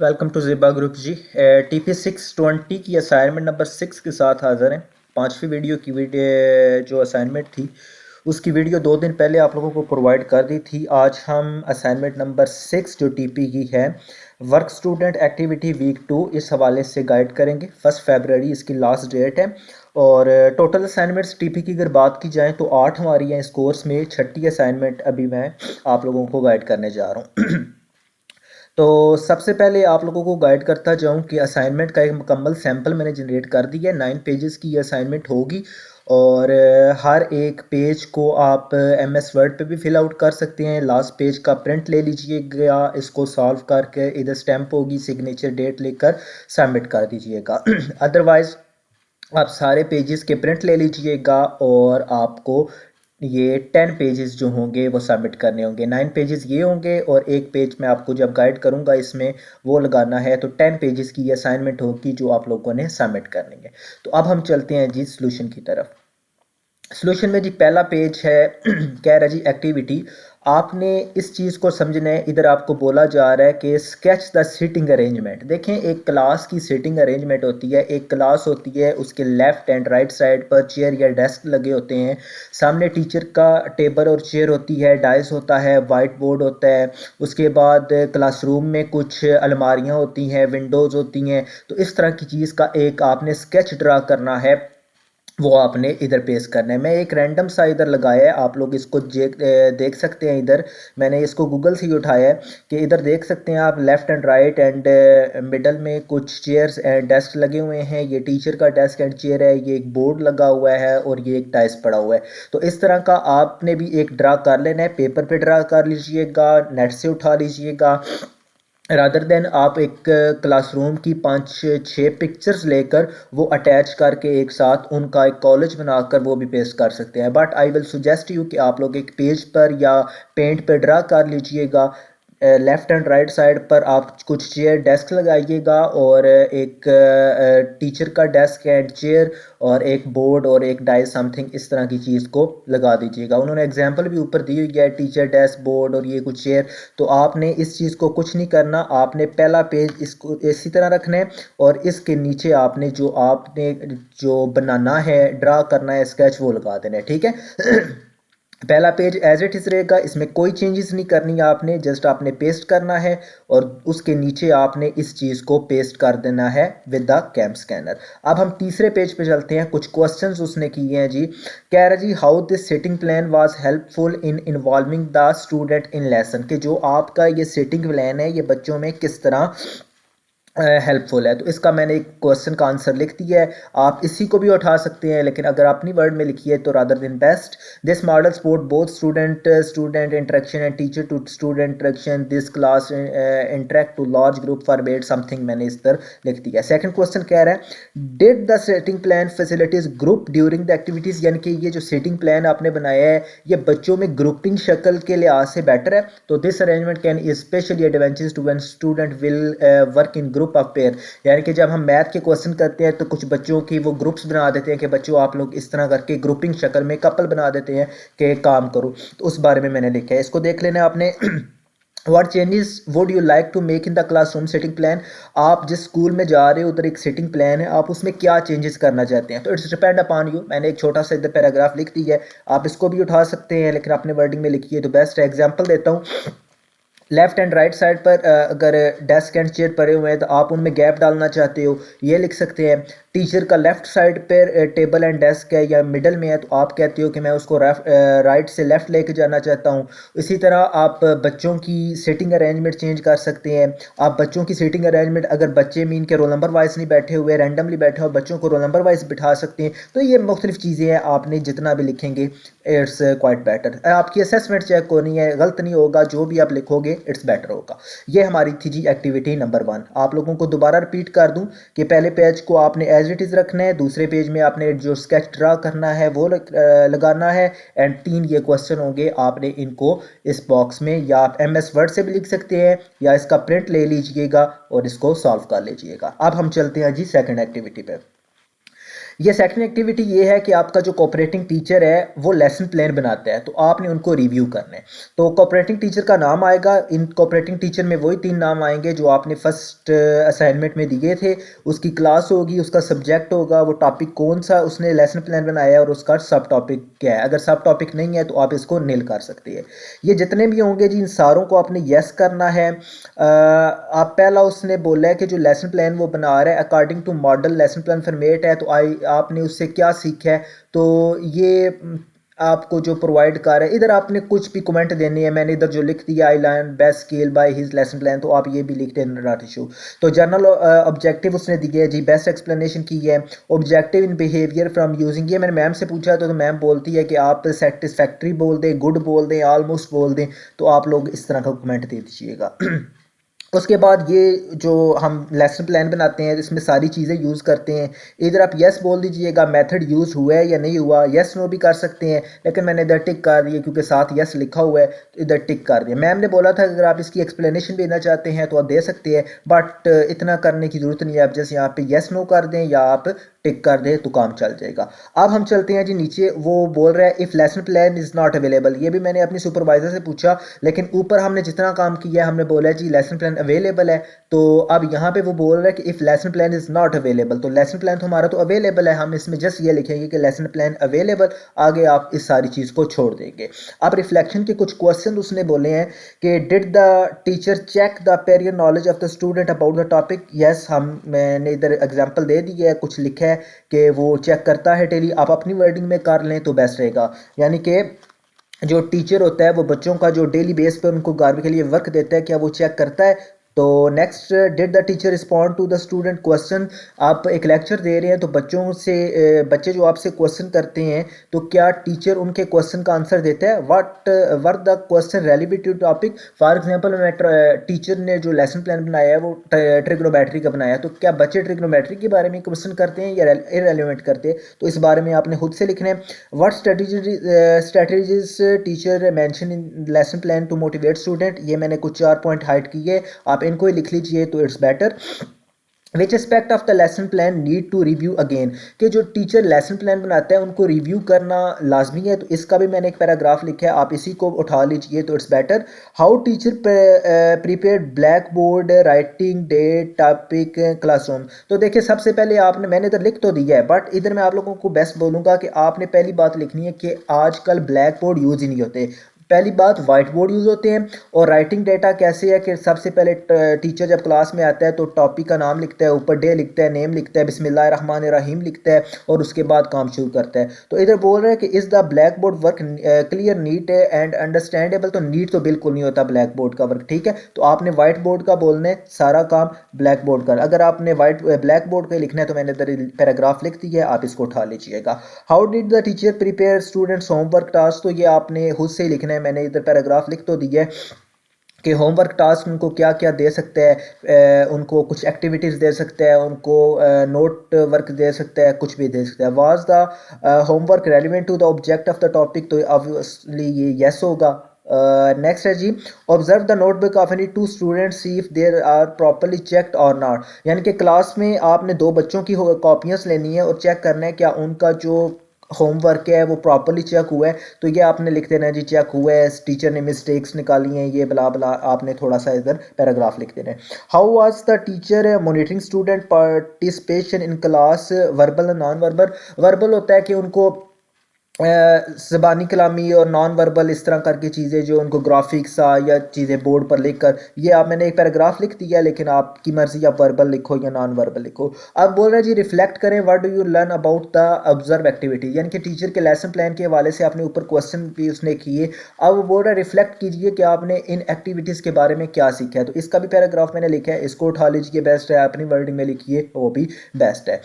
Welcome to ज़िबा group जी। TP620 की असाइनमेंट नंबर 6 के साथ हाज़िर हैं। पांचवी वीडियो की जो असाइनमेंट थी उसकी वीडियो 2 दिन पहले आप लोगों को प्रोवाइड कर दी थी। आज हम असाइनमेंट नंबर 6 जो टीपी की है, वर्क स्टूडेंट एक्टिविटी वीक 2, इस हवाले से गाइड करेंगे। 1 फरवरी इसकी लास्ट डेट है। और टोटल असाइनमेंट्स टीपी की अगर बात की जाए तो 8 हमारी हैं इस कोर्स में। 6ठी असाइनमेंट अभी मैं आप लोगों को गाइड करने जा रहा हूँ। तो सबसे पहले आप लोगों को गाइड करता जाऊं कि असाइनमेंट का एक मुकम्मल सैम्पल मैंने जनरेट कर दिया है। 9 पेजेस की ये असाइनमेंट होगी और हर एक पेज को आप MS वर्ड पे भी फिल आउट कर सकते हैं। लास्ट पेज का प्रिंट ले लीजिएगा, इसको सॉल्व करके इधर स्टैम्प होगी, सिग्नेचर डेट लेकर सबमिट कर दीजिएगा। अदरवाइज़ आप सारे पेजेस के प्रिंट ले लीजिएगा और आपको ये 10 पेजेस जो होंगे वो सबमिट करने होंगे। 9 पेजेस ये होंगे और एक पेज मैं आपको जब गाइड करूंगा इसमें वो लगाना है, तो 10 पेजेस की ये असाइनमेंट होगी जो आप लोगों ने सबमिट करनी है। तो अब हम चलते हैं जी सॉल्यूशन की तरफ। सॉल्यूशन में जी पहला पेज है कह रहा जी एक्टिविटी। आपने इस चीज़ को समझना है। इधर आपको बोला जा रहा है कि स्केच द सीटिंग अरेंजमेंट। देखें, एक क्लास की सीटिंग अरेंजमेंट होती है। एक क्लास होती है, उसके लेफ्ट एंड राइट साइड पर चेयर या डेस्क लगे होते हैं। सामने टीचर का टेबल और चेयर होती है, डाइस होता है, वाइट बोर्ड होता है। उसके बाद क्लासरूम में कुछ अलमारियाँ होती हैं, विंडोज़ होती हैं। तो इस तरह की चीज़ का एक आपने स्केच ड्रा करना है, वो आपने इधर पेस्ट करना है। मैं एक रैंडम सा इधर लगाया है, आप लोग इसको देख सकते हैं। इधर मैंने इसको गूगल से ही उठाया है कि इधर देख सकते हैं आप, left and right and middle में कुछ चेयर्स एंड डेस्क लगे हुए हैं। ये टीचर का डेस्क एंड चेयर है, ये एक बोर्ड लगा हुआ है और ये एक टाइल्स पड़ा हुआ है। तो इस तरह का आपने भी एक ड्रा कर लेना है। पेपर पे ड्रा कर लीजिएगा, नेट से उठा लीजिएगा। रादर देन आप एक क्लासरूम की 5-6 पिक्चर्स लेकर वो अटैच करके एक साथ उनका एक कॉलेज बनाकर वो भी पेस्ट कर सकते हैं। But I will suggest you कि आप लोग एक पेज पर या पेंट पर ड्रा कर लीजिएगा। लेफ़्ट एंड राइट साइड पर आप कुछ चेयर डेस्क लगाइएगा और एक टीचर का डेस्क एंड चेयर और एक बोर्ड और एक डाई समथिंग इस तरह की चीज़ को लगा दीजिएगा। उन्होंने एग्जांपल भी ऊपर दी हुई है, टीचर डेस्क, बोर्ड और ये कुछ चेयर। तो आपने इस चीज़ को कुछ नहीं करना, आपने पहला पेज इसको इसी तरह रखना है और इसके नीचे आपने जो बनाना है, ड्रा करना है, स्केच, वो लगा देना है। ठीक है। पहला पेज एज इट इज़ रहेगा, इसमें कोई चेंजेस नहीं करनी है आपने, जस्ट आपने पेस्ट करना है और उसके नीचे आपने इस चीज़ को पेस्ट कर देना है विद द कैम स्कैनर। अब हम तीसरे पेज पे चलते हैं। कुछ क्वेश्चंस उसने किए हैं जी। कह रहा जी, how this setting plan was helpful in involving the student in lesson, कि जो आपका ये सेटिंग प्लान है ये बच्चों में किस तरह हेल्पफुल है। तो इसका मैंने एक क्वेश्चन का आंसर लिख दिया है, आप इसी को भी उठा सकते हैं, लेकिन अगर अपनी वर्ड में लिखिए तो rather than best. This model support both student interaction and teacher to student interaction. This class interact to large group for made something, मैंने इस तरह लिख दिया। सेकंड क्वेश्चन कह रहा है, did the setting plan facilities group during the activities, यानी कि ये जो सेटिंग प्लान आपने बनाया है ये बच्चों में ग्रुपिंग शक्ल के लिहाज से बेटर है। तो this arrangement can specially advantage to when student will work in group of pair, यानी कि जब हम मैथ के क्वेश्चन करते हैं तो कुछ बच्चों की वो ग्रुप्स बना देते हैं कि बच्चों आप लोग इस तरह करके ग्रुपिंग शक्ल में कपल बना देते हैं कि काम करो। तो उस बारे में मैंने लिखा है, इसको देख लेना आपने। What changes would you like to make in the classroom setting plan? आप जिस स्कूल में जा रहे हो उधर एक सेटिंग प्लान है, आप उसमें क्या चेंजेस करना चाहते हैं। तो इट्स डिपेंड अपॉन यू। मैंने एक छोटा सा इधर पैराग्राफ लिख दिया है, आप इसको भी उठा सकते हैं, लेकिन अपने वर्डिंग में लिखिए तो बेस्ट है। एग्जाम्पल देता हूँ। लेफ्ट एंड राइट साइड पर अगर डेस्क एंड चेयर पड़े हुए हैं तो आप उनमें गैप डालना चाहते हो, ये लिख सकते हैं। टीचर का लेफ्ट साइड पर टेबल एंड डेस्क है या मिडल में है तो आप कहते हो कि मैं उसको राइट से लेफ्ट लेके जाना चाहता हूँ। इसी तरह आप बच्चों की सीटिंग अरेंजमेंट चेंज कर सकते हैं। आप बच्चों की सीटिंग अरेंजमेंट, अगर बच्चे मीन के रोल नंबर वाइज नहीं बैठे हुए, रैंडमली बैठे हो, बच्चों को रोल नंबर वाइज बिठा सकते हैं। तो ये मुख्तलिफ चीज़ें हैं, आपने जितना भी लिखेंगे इट्स क्वाइट बेटर। आपकी असेसमेंट चेक होनी है, गलत नहीं होगा, जो भी आप लिखोगे इट्स बेटर होगा। ये हमारी थी जी एक्टिविटी नंबर 1। आप लोगों को दोबारा रिपीट कर दूं कि पहले पेज को आपने एज इट इज़ रखना है, दूसरे पेज में आपने जो स्केच ड्रा करना है वो लगाना है, एंड 3 ये क्वेश्चन होंगे, आपने इनको इस बॉक्स में या आप MS वर्ड से भी लिख सकते हैं या इसका प्रिंट ले लीजिएगा और इसको सॉल्व कर लीजिएगा। अब हम चलते हैं जी सेकेंड एक्टिविटी पे। ये सेकंड एक्टिविटी ये है कि आपका जो कोऑपरेटिंग टीचर है वो लेसन प्लान बनाता है, तो आपने उनको रिव्यू करना है। तो कोऑपरेटिंग टीचर का नाम आएगा, इन कोऑपरेटिंग टीचर में वही 3 नाम आएंगे जो आपने फर्स्ट असाइनमेंट में दिए थे। उसकी क्लास होगी, उसका सब्जेक्ट होगा, वो टॉपिक कौन सा उसने लेसन प्लान बनाया है और उसका सब टॉपिक क्या है। अगर सब टॉपिक नहीं है तो आप इसको नील कर सकते हैं। ये जितने भी होंगे जी इन सारों को आपने यस करना है। आप पहला उसने बोला है कि जो लेसन प्लान वो बना रहा है according to model lesson plan format है, तो आपने उससे क्या सीखा है। तो ये आपको जो प्रोवाइड कर रहा है, इधर आपने कुछ भी कमेंट देने हैं, मैंने इधर जो लिख दिया I learn best skill by his lesson plan, तो आप ये भी लिख दें नॉट इशू। तो जनरल ऑब्जेक्टिव उसने दिया है जी, बेस्ट एक्सप्लेनेशन की है। Objective in behaviour from using, ये मैंने मैम से पूछा तो मैम बोलती है कि आप सेटिस्फैक्ट्री बोल दें, गुड बोल दें, ऑलमोस्ट बोल दें, तो आप लोग इस तरह का कमेंट दे दीजिएगा। उसके बाद ये जो हम लेसन प्लान बनाते हैं इसमें सारी चीज़ें यूज़ करते हैं। इधर आप यस बोल दीजिएगा मेथड यूज़ हुआ है या नहीं हुआ, यस नो भी कर सकते हैं, लेकिन मैंने इधर टिक कर दिया क्योंकि साथ यस लिखा हुआ है, तो इधर टिक कर दिया। मैम ने बोला था अगर आप इसकी एक्सप्लेनेशन देना चाहते हैं तो आप दे सकते हैं, बट इतना करने की ज़रूरत नहीं है। आप जैसे यहाँ पे यस नो कर दें या आप टिक कर दे तो काम चल जाएगा। अब हम चलते हैं जी नीचे, वो बोल रहा है if lesson plan is not available. ये भी मैंने अपनी सुपरवाइजर से पूछा, लेकिन ऊपर हमने जितना काम किया है हमने बोला है जी लेसन प्लान अवेलेबल है। तो अब यहाँ पे वो बोल रहा है कि if lesson plan is not available, तो लेसन प्लान तो हमारा तो अवेलेबल है, हम इसमें जस्ट ये लिखेंगे कि लेसन प्लान अवेलेबल, आगे आप इस सारी चीज़ को छोड़ देंगे। अब रिफ्लेक्शन के कुछ क्वेश्चन उसने बोले हैं कि did the teacher check the prior knowledge of the student about the topic. Yes, मैंने इधर एग्जाम्पल दे दी है, कुछ लिखा है कि वो चेक करता है डेली। आप अपनी वर्डिंग में कर लें तो बेस्ट रहेगा, यानी कि जो टीचर होता है वो बच्चों का जो डेली बेस पे उनको घर के लिए वर्क देता है, क्या वो चेक करता है। तो next, did the teacher respond to the student question. आप एक लेक्चर दे रहे हैं तो बच्चों से बच्चे जो आपसे क्वेश्चन करते हैं तो क्या टीचर उनके क्वेश्चन का आंसर देता है। What were the question relevant to topic. For example मैं टीचर ने जो लेसन प्लान बनाया है वो ट्रिग्नोमेट्री का बनाया, तो क्या बच्चे ट्रिग्नोमेट्री के बारे में क्वेश्चन करते हैं या इररेलेवेंट करते हैं, तो इस बारे में आपने खुद से लिखना है। What strategies teacher mention in lesson plan to motivate student. ये मैंने कुछ 4 पॉइंट हाइड किए, आप इनको ही लिख लीजिए तो it's better. Which aspect of the lesson plan need to review again, कि जो टीचर लेसन प्लान बनाता है उनको रिव्यू करना लाजमी है, तो इसका भी मैंने एक पैराग्राफ लिखा है, आप इसी को उठा लीजिए तो it's better. How teacher prepare black board writing date topic classroom. तो देखिए सबसे पहले आपने, मैंने इधर लिख तो दिया है बट इधर मैं आप लोगों को बेस्ट बोलूँगा कि आपने पहली बात लिखनी है कि आजकल ब्लैक बोर्ड यूज़ ही नहीं होते। पहली बात वाइट बोर्ड यूज़ होते हैं। और राइटिंग डेटा कैसे है कि सबसे पहले टीचर जब क्लास में आता है तो टॉपिक का नाम लिखता है, ऊपर डे लिखता है, नेम लिखता है, बिस्मिल्लाहिर्रहमानिर्रहीम लिखता है और उसके बाद काम शुरू करता है। तो इधर बोल रहे हैं कि is the black board work clear neat and understandable. तो नीट तो बिल्कुल नहीं होता ब्लैक बोर्ड का वर्क, ठीक है। तो आपने वाइट बोर्ड का बोलना है, सारा काम ब्लैक बोर्ड का। अगर आपने ब्लैक बोर्ड का लिखना है तो मैंने इधर पैराग्राफ लिख दिया है, आप इसको उठा लीजिएगा। How did the teacher prepare students homework task, तो ये आपने खुद से ही लिखना है, मैंने इधर पैराग्राफ लिख तो दिया है कि होमवर्क टास्क उनको क्या क्या दे सकते हैं। उनको कुछ एक्टिविटीज़ दे सकते हैं, उनको नोट वर्क दे सकते हैं, कुछ भी दे सकते हैं। Was the homework relevant to the object of the topic, तो ऑब्वियसली ये यस होगा। नेक्स्ट है जी, observe the notebook of any two students see if there are properly checked और नॉट। यानी कि क्लास में आपने 2 बच्चों की कॉपियाँ लेनी है और चेक करना है क्या उनका जो होमवर्क है वो प्रॉपरली चेक हुआ है। तो ये आपने लिख देना है जी चेक हुआ है, टीचर ने मिस्टेक्स निकाली हैं, ये बला बला आपने थोड़ा सा इधर पैराग्राफ लिख देना है। How was the teacher monitoring student participation in class, verbal non verbal. Verbal होता है कि उनको ज़बानी कलामी और नॉन वर्बल इस तरह करके चीज़ें जो उनको ग्राफिक्स या चीज़ें बोर्ड पर लिख कर, ये आप मैंने एक पैराग्राफ लिख दिया, लेकिन आपकी मर्ज़ी आप वर्बल लिखो या नॉन वर्बल लिखो। अब बोल रहे हैं जी रिफ्लेक्ट करें, what do you learn about the observe activity. यानी कि टीचर के लेसन प्लान के हवाले से आपने ऊपर क्वेश्चन भी उसने किए। अब वो बोल रहा है रिफ्लेक्ट कीजिए कि आपने इन एक्टिविटीज़ के बारे में क्या सीखा है, तो इसका भी पैराग्राफ मैंने लिखा है, इसको उठा लीजिए, बेस्ट है। अपनी वर्डिंग में लिखिए वो भी बेस्ट है।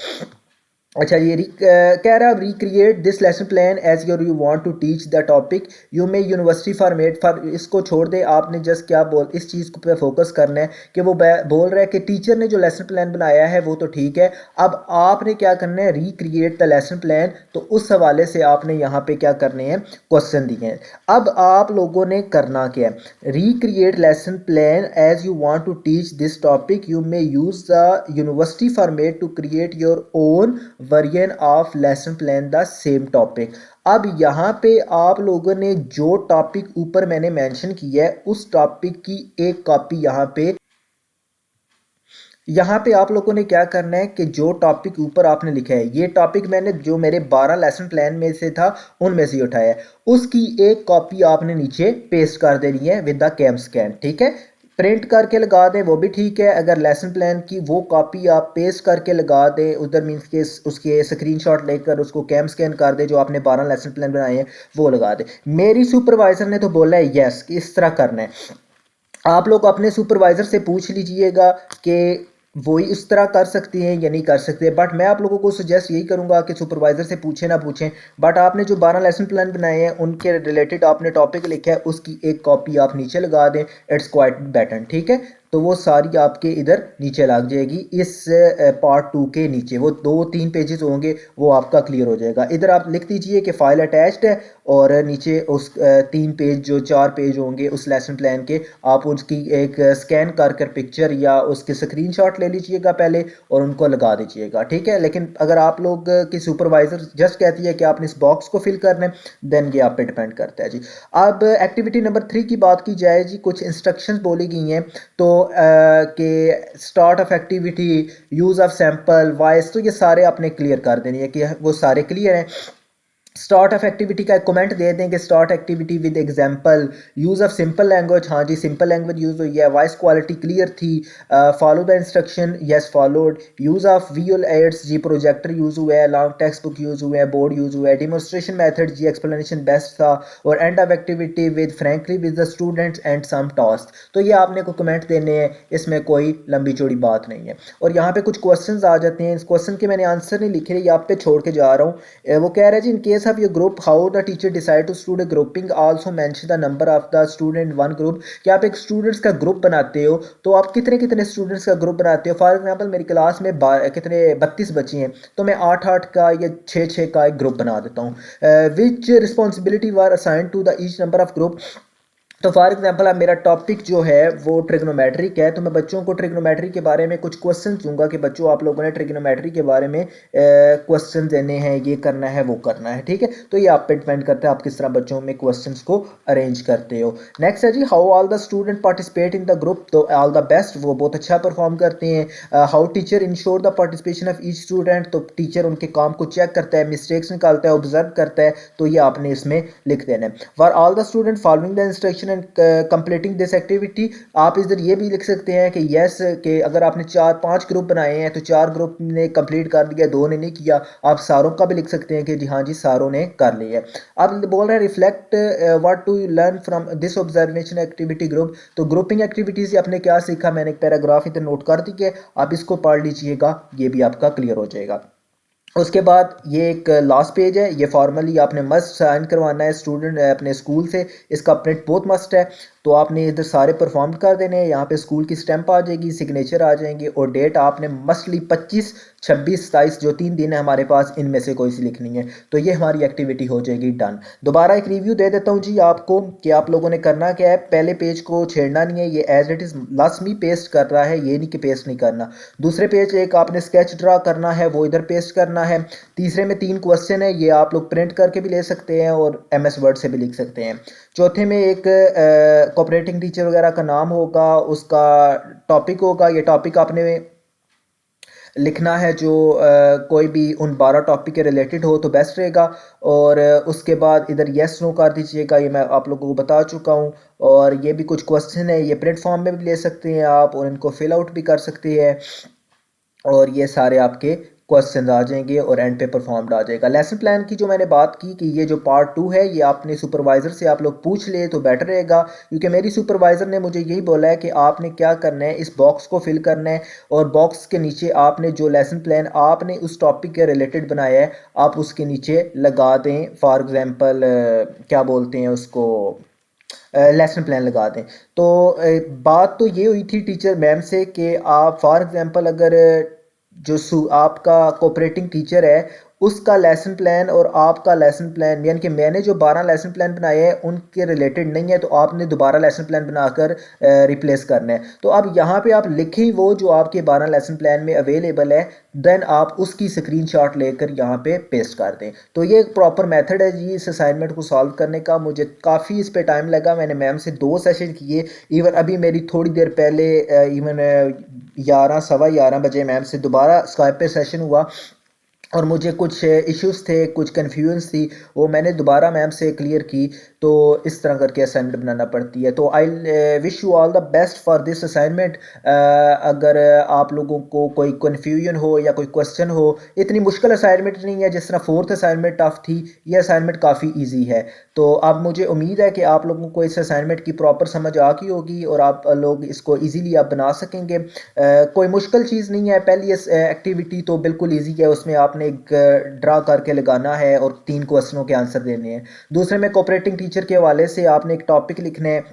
अच्छा, ये कह रहा है recreate this lesson plan as your you want to teach the topic you may university format for. इसको छोड़ दे, आपने जस्ट क्या बोल इस चीज़ पे फोकस करना है कि वो बोल रहा है कि टीचर ने जो लेसन प्लान बनाया है वो तो ठीक है, अब आपने क्या करना है रिक्रिएट द लेसन प्लान। तो उस हवाले से आपने यहाँ पे क्या करने हैं, क्वेश्चन दिए हैं। अब आप लोगों ने करना क्या है, recreate lesson plan as you want to teach this topic you may use the university format to create your own version of lesson plan the same topic. अब यहाँ पे आप लोगों ने जो टॉपिक ऊपर मैंने मेंशन किया है उस टॉपिक की एक कॉपी यहाँ पे आप लोगों ने क्या करना है कि जो टॉपिक ऊपर आपने लिखा है, ये टॉपिक मैंने जो मेरे 12 लेसन प्लान में से था उनमें से उठाया है, उसकी एक कॉपी आपने नीचे पेस्ट कर देनी है विद द कैम स्कैन। ठीक है, प्रिंट करके लगा दें वो भी ठीक है। अगर लेसन प्लान की वो कॉपी आप पेस्ट करके लगा दें उधर, मीन्स के उसके स्क्रीनशॉट लेकर उसको कैम स्कैन कर दें, जो आपने 12 लेसन प्लान बनाए हैं वो लगा दें। मेरी सुपरवाइजर ने तो बोला है यस कि इस तरह करना है। आप लोग अपने सुपरवाइज़र से पूछ लीजिएगा कि वही उस तरह कर सकते हैं या नहीं कर सकते, बट मैं आप लोगों को सजेस्ट यही करूंगा कि सुपरवाइज़र से पूछें ना पूछें, बट आपने जो 12 लेसन प्लान बनाए हैं उनके रिलेटेड आपने टॉपिक लिखा है उसकी एक कॉपी आप नीचे लगा दें, इट्स क्वाइट बेटर। ठीक है, तो वो सारी आपके इधर नीचे लग जाएगी इस पार्ट 2 के नीचे, वो 2-3 पेजेस होंगे वो आपका क्लियर हो जाएगा। इधर आप लिख दीजिए कि फाइल अटैच्ड है और नीचे उस 3 पेज जो 4 पेज होंगे उस लेसन प्लान के, आप उसकी एक स्कैन कर कर पिक्चर या उसके स्क्रीनशॉट ले लीजिएगा पहले और उनको लगा दीजिएगा। ठीक है, लेकिन अगर आप लोग की सुपरवाइज़र जस्ट कहती है कि आपने इस बॉक्स को फिल करना है, देन ये आप पे डिपेंड करता है जी। अब एक्टिविटी नंबर 3 की बात की जाए जी, कुछ इंस्ट्रक्शंस बोली गई हैं तो कि start of activity, use of sample, voice, तो ये सारे आपने क्लियर कर देनी है कि वो सारे क्लियर हैं। स्टार्ट ऑफ एक्टिविटी का एक कमेंट दे दें कि start activity with example, use of simple language, हाँ जी सिंपल लैंग्वेज यूज़ हुई है, वॉइस क्वालिटी क्लियर थी, follow the instruction, yes followed, use of visual aids जी, प्रोजेक्टर यूज़ हुआ है, लॉन्ग टेक्स्ट बुक यूज़ हुआ है, बोर्ड यूज़ हुआ है, डिमोन्स्ट्रेशन मेथड जी एक्सप्लेनेशन बेस्ट था, और end of activity with frankly with the students and some task. तो ये आपने को कमेंट देने हैं, इसमें कोई लंबी चौड़ी बात नहीं है। और यहाँ पे कुछ क्वेश्चंस आ जाते हैं, इस क्वेश्चन के मैंने आंसर नहीं लिखे, ये आप पे छोड़ के जा रहा हूँ। वो कह रहा है जी, in case of your group how the teacher decide to student grouping, also mention the number of the student one group। कि आप एक स्टूडेंट्स का ग्रुप बनाते हो तो आप कितने कितने स्टूडेंट्स का ग्रुप बनाते हो। फॉर एग्जांपल मेरी क्लास में कितने 32 बच्चे हैं तो मैं 8-8 का या 6-6 का एक ग्रुप बना देता हूँ। Which responsibility were assign to the each number of group. तो फॉर एग्जांपल अब मेरा टॉपिक जो है वो ट्रिग्नोमेट्रिक है, तो मैं बच्चों को ट्रिग्नोमेट्री के बारे में कुछ क्वेश्चन दूंगा कि बच्चों आप लोगों ने ट्रिग्नोमेट्री के बारे में क्वेश्चन देने हैं, ये करना है वो करना है। ठीक है, तो ये आप पे डिपेंड करता है आप किस तरह बच्चों में क्वेश्चंस को अरेंज करते हो। नेक्स्ट है जी, how all the student participate in the group, तो ऑल द बेस्ट, वो बहुत अच्छा परफॉर्म करते हैं। How teacher ensure the participation of each student, तो टीचर उनके काम को चेक करता है, मिस्टेक्स निकालता है, ऑब्जर्व करता है, तो ये आपने इसमें लिख देना है। For all the student following the instruction and completing this activity, आप इधर ये भी लिख सकते हैं कि यस कि अगर आपने 4-5 ग्रुप बनाए हैं तो 4 ग्रुप ने कंप्लीट कर दिया, 2 ने नहीं किया, आप सारों का भी लिख सकते हैं कि जी हाँ जी सारों ने कर लिया है। अब बोल रहे हैं reflect what to you learn from this observation activity group, तो ग्रुपिंग एक्टिविटीज आपने क्या सीखा, मैंने एक पैराग्राफ इधर नोट कर दी है, आप इसको पढ़ लीजिएगा, ये भी आपका क्लियर हो जाएगा। उसके बाद ये एक लास्ट पेज है, ये फॉर्मली आपने मस्ट साइन करवाना है स्टूडेंट अपने स्कूल से, इसका प्रिंट बहुत मस्ट है। तो आपने इधर सारे परफॉर्म कर देने हैं, यहाँ पे स्कूल की स्टैंप आ जाएगी, सिग्नेचर आ जाएंगे और डेट आपने मस्टली 25, 26, 27 जो 3 दिन है हमारे पास, इनमें से कोई सी लिखनी है। तो ये हमारी एक्टिविटी हो जाएगी डन। दोबारा एक रिव्यू दे देता हूँ जी आपको कि आप लोगों ने करना क्या है। पहले पेज को छेड़ना नहीं है, ये एज इट इज़ लाजमी पेस्ट कर रहा है, ये नहीं कि पेस्ट नहीं करना। दूसरे पेज एक आपने स्केच ड्रा करना है, वो इधर पेस्ट करना है। तीसरे में 3 क्वेश्चन है, ये आप लोग प्रिंट करके भी ले सकते हैं और MS वर्ड से भी लिख सकते हैं। चौथे में एक कोऑपरेटिंग टीचर वगैरह का नाम होगा, उसका टॉपिक होगा, ये टॉपिक आपने लिखना है जो कोई भी उन 12 टॉपिक के रिलेटेड हो तो बेस्ट रहेगा। और उसके बाद इधर येस नो कर दीजिएगा, ये मैं आप लोगों को बता चुका हूँ। और ये भी कुछ क्वेश्चन है, ये प्रिंट फॉर्म में भी ले सकते हैं आप और इनको फिल आउट भी कर सकते हैं और ये सारे आपके क्वेश्चन आ जाएंगे और एंड पे परफॉर्म्ड आ जाएगा। लेसन प्लान की जो मैंने बात की कि ये जो पार्ट 2 है ये आपने सुपरवाइज़र से आप लोग पूछ ले तो बेटर रहेगा, क्योंकि मेरी सुपरवाइज़र ने मुझे यही बोला है कि आपने क्या करना है, इस बॉक्स को फिल करना है और बॉक्स के नीचे आपने जो लेसन प्लान आपने उस टॉपिक के रिलेटेड बनाया है आप उसके नीचे लगा दें। फॉर एग्ज़ाम्पल क्या बोलते हैं उसको, लेसन प्लान लगा दें। तो बात तो ये हुई थी टीचर मैम से कि आप फॉर एग्ज़ाम्पल अगर जो आपका कोऑपरेटिंग टीचर है उसका लेसन प्लान और आपका लेसन प्लान, यानी कि मैंने जो 12 लेसन प्लान बनाए हैं उनके रिलेटेड नहीं है, तो आपने दोबारा लेसन प्लान बनाकर रिप्लेस करना है। तो अब यहाँ पे आप लिखें वो जो आपके 12 लेसन प्लान में अवेलेबल है, देन आप उसकी स्क्रीनशॉट लेकर यहाँ पे पेस्ट कर दें। तो ये एक प्रॉपर मेथड है जी इस असाइनमेंट को सॉल्व करने का। मुझे काफ़ी इस पे टाइम लगा, मैंने मैम से 2 सेशन किए। इवन अभी मेरी थोड़ी देर पहले इवन 11 सवा 11 बजे मैम से दोबारा स्काइप पे सेशन हुआ, और मुझे कुछ इश्यूज थे, कुछ कन्फ्यूजन थी, वो मैंने दोबारा मैम से क्लियर की। तो इस तरह करके असाइनमेंट बनाना पड़ती है। तो I wish you all the best for this assignment. अगर आप लोगों को कोई कन्फ्यूजन हो या कोई क्वेश्चन हो, इतनी मुश्किल असाइनमेंट नहीं है जिस तरह 4th असाइनमेंट टफ थी, ये असाइनमेंट काफ़ी ईजी है। तो अब मुझे उम्मीद है कि आप लोगों को इस असाइनमेंट की प्रॉपर समझ आ गई होगी और आप लोग इसको ईजीली आप बना सकेंगे। कोई मुश्किल चीज़ नहीं है। पहली एक्टिविटी तो बिल्कुल ईजी है, उसमें आपने एक ड्रा करके लगाना है और 3 क्वेश्चनों के आंसर देने हैं। दूसरे में कोऑपरेटिंग टीचर के हवाले से आपने एक टॉपिक लिखना है।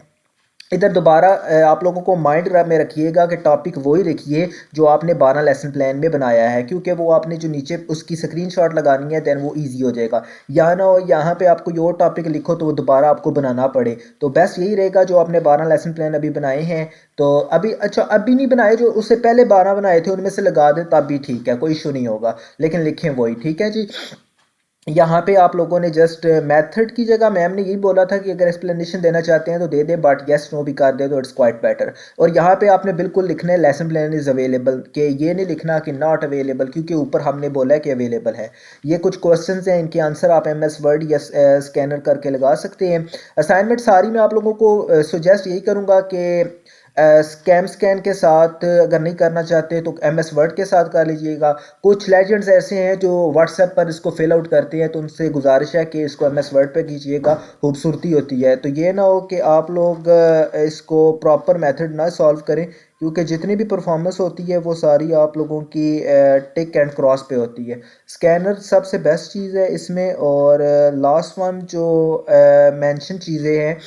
इधर दोबारा आप लोगों को माइंड में रखिएगा कि टॉपिक वही लिखिए जो आपने 12 लेसन प्लान में बनाया है, क्योंकि वो आपने जो नीचे उसकी स्क्रीनशॉट लगानी है, देन वो इजी हो जाएगा। या ना हो यहाँ पे आप कोई और टॉपिक लिखो तो वो दोबारा आपको बनाना पड़े। तो बेस्ट यही रहेगा जो आपने 12 लेसन प्लान अभी बनाए हैं, तो अभी अच्छा अभी नहीं बनाए, जो उससे पहले 12 बनाए थे उनमें से लगा दें तब भी ठीक है, कोई इशू नहीं होगा, लेकिन लिखें वही, ठीक है जी। यहाँ पे आप लोगों ने जस्ट मेथड की जगह मैम ने यही बोला था कि अगर एक्सप्लेनेशन देना चाहते हैं तो दे दे, बट यस नो भी कर दे तो इट्स क्वाइट बेटर। और यहाँ पे आपने बिल्कुल लिखना है लेसन प्लान इज़ अवेलेबल, कि ये नहीं लिखना कि नॉट अवेलेबल, क्योंकि ऊपर हमने बोला है कि अवेलेबल है। ये कुछ क्वेश्चंस हैं, इनके आंसर आप MS वर्ड या स्कैनर करके लगा सकते हैं। असाइनमेंट सारी मैं आप लोगों को सुजेस्ट यही करूँगा कि स्कैन के साथ अगर नहीं करना चाहते तो MS वर्ड के साथ कर लीजिएगा। कुछ लेजेंड्स ऐसे हैं जो व्हाट्सएप पर इसको फिल आउट करते हैं, तो उनसे गुजारिश है कि इसको MS वर्ड पे कीजिएगा, खूबसूरती होती है। तो ये ना हो कि आप लोग इसको प्रॉपर मेथड ना सॉल्व करें, क्योंकि जितनी भी परफॉर्मेंस होती है वो सारी आप लोगों की टिक एंड क्रॉस पे होती है। स्कैनर सबसे बेस्ट चीज़ है इसमें। और लास्ट वन जो मेंशन चीज़ें हैं,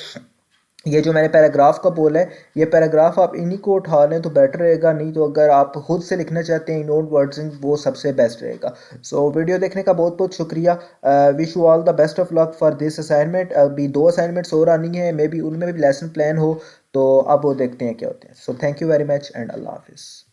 ये जो मैंने पैराग्राफ का बोला है, ये पैराग्राफ आप इन्हीं को उठा लें तो बेटर रहेगा, नहीं तो अगर आप खुद से लिखना चाहते हैं इन ओन वर्ड्स वो सबसे बेस्ट रहेगा। सो वीडियो देखने का बहुत बहुत शुक्रिया। Wish you all the best of luck for this assignment. अभी 2 असाइनमेंट्स और आनी है, मे बी उनमें भी लेसन प्लान हो, तो अब वो देखते हैं क्या होते हैं। So thank you very much and अल्लाह हाफिज़।